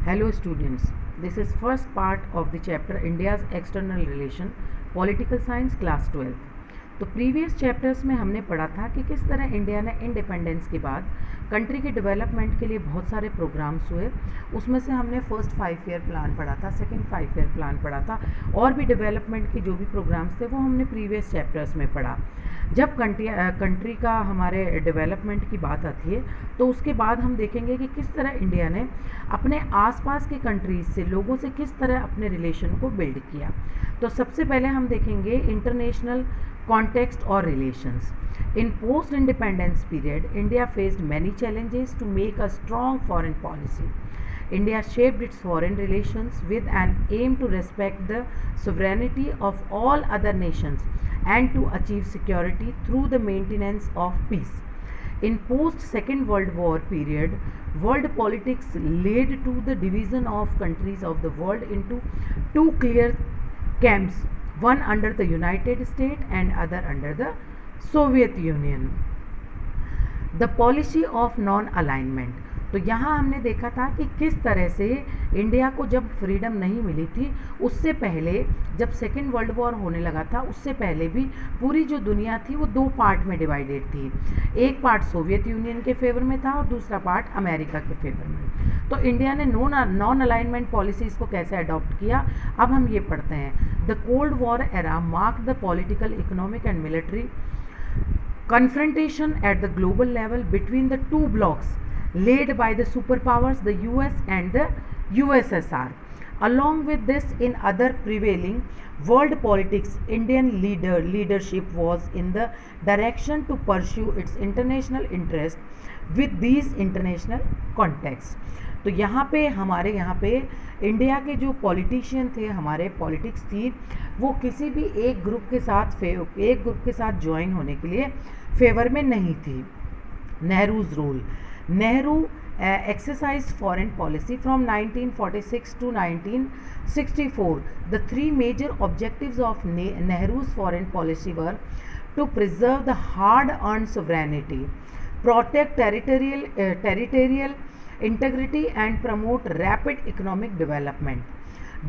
Hello students, this is first part of the chapter India's External Relation, Political Science Class 12. तो previous chapters में हमने पढ़ा था कि किस तरह इंडिया ने इंडिपेंडेंस के बाद कंट्री के डेवलपमेंट के लिए बहुत सारे प्रोग्राम्स हुए। उसमें से हमने फर्स्ट 5 ईयर प्लान पढ़ा था, सेकंड 5 ईयर प्लान पढ़ा था, और भी डेवलपमेंट के जो भी प्रोग्राम्स थे वो हमने प्रीवियस चैप्टर्स में पढ़ा। जब कंट्री का हमारे डेवलपमेंट की बात आती है तो उसके बाद हम देखेंगे कि किस तरह इंडिया ने अपने आसपास के कंट्रीज से, लोगों से किस तरह अपने रिलेशन को बिल्ड किया। तो सबसे पहले हम देखेंगे इंटरनेशनल कॉन्टेक्स्ट और relations. In post-independence period, India faced many challenges to make a strong foreign policy. India shaped its foreign relations with an aim to respect the sovereignty of all other nations and to achieve security through the maintenance of peace. In post-Second World War period, world politics led to the division of countries of the world into two clear camps, one under the United States and other under the Soviet union. The policy of non alignment, तो यहाँ हमने देखा था कि किस तरह से India को जब फ्रीडम नहीं मिली थी, उससे पहले जब सेकेंड वर्ल्ड वॉर होने लगा था, उससे पहले भी पूरी जो दुनिया थी वो दो पार्ट में डिवाइडेड थी। एक पार्ट सोवियत यूनियन के फेवर में था और दूसरा पार्ट अमेरिका के फेवर में। तो इंडिया ने नॉन अलाइनमेंट पॉलिसीज़ को कैसे अडॉप्ट किया, अब हम ये पढ़ते हैं। The cold war era mark the political, economic and military confrontation at the global level between the two blocks led by the superpowers, the US and the USSR. Along with this, in other prevailing world politics, Indian leadership was in the direction to pursue its international interest with these international contexts. तो यहाँ पे हमारे यहाँ पे India के जो politician थे, हमारे पॉलिटिक्स थी, वो किसी भी एक ग्रुप के साथ ज्वाइन होने के लिए फेवर में नहीं थी। Nehru's rule, Nehru exercised foreign policy from 1946 to 1964. The three major objectives of Nehru's foreign policy were to preserve the hard-earned sovereignty, protect territorial integrity and promote rapid economic development.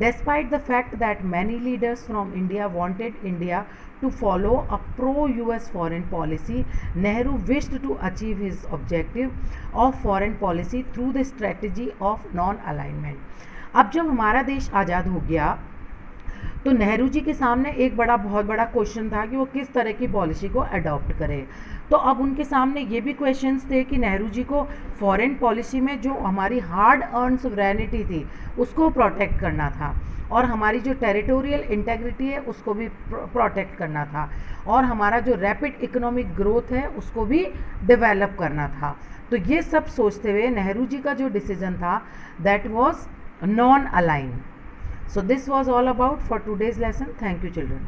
Despite the fact that many leaders from India wanted India to follow a pro-US foreign policy, Nehru wished to achieve his objective of foreign policy through the strategy of non-alignment. अब जब हमारा देश आज़ाद हो गया तो नेहरू जी के सामने एक बहुत बड़ा क्वेश्चन था कि वो किस तरह की पॉलिसी को अडॉप्ट करें। तो अब उनके सामने ये भी क्वेश्चंस थे कि नेहरू जी को फॉरेन पॉलिसी में जो हमारी हार्ड अर्न सोवरेनिटी थी उसको प्रोटेक्ट करना था, और हमारी जो टेरिटोरियल इंटेग्रिटी है उसको भी प्रोटेक्ट करना था, और हमारा जो रैपिड इकोनॉमिक ग्रोथ है उसको भी डेवलप करना था। तो ये सब सोचते हुए नेहरू जी का जो डिसीजन था that was non align. So this was all about for today's lesson. Thank you children.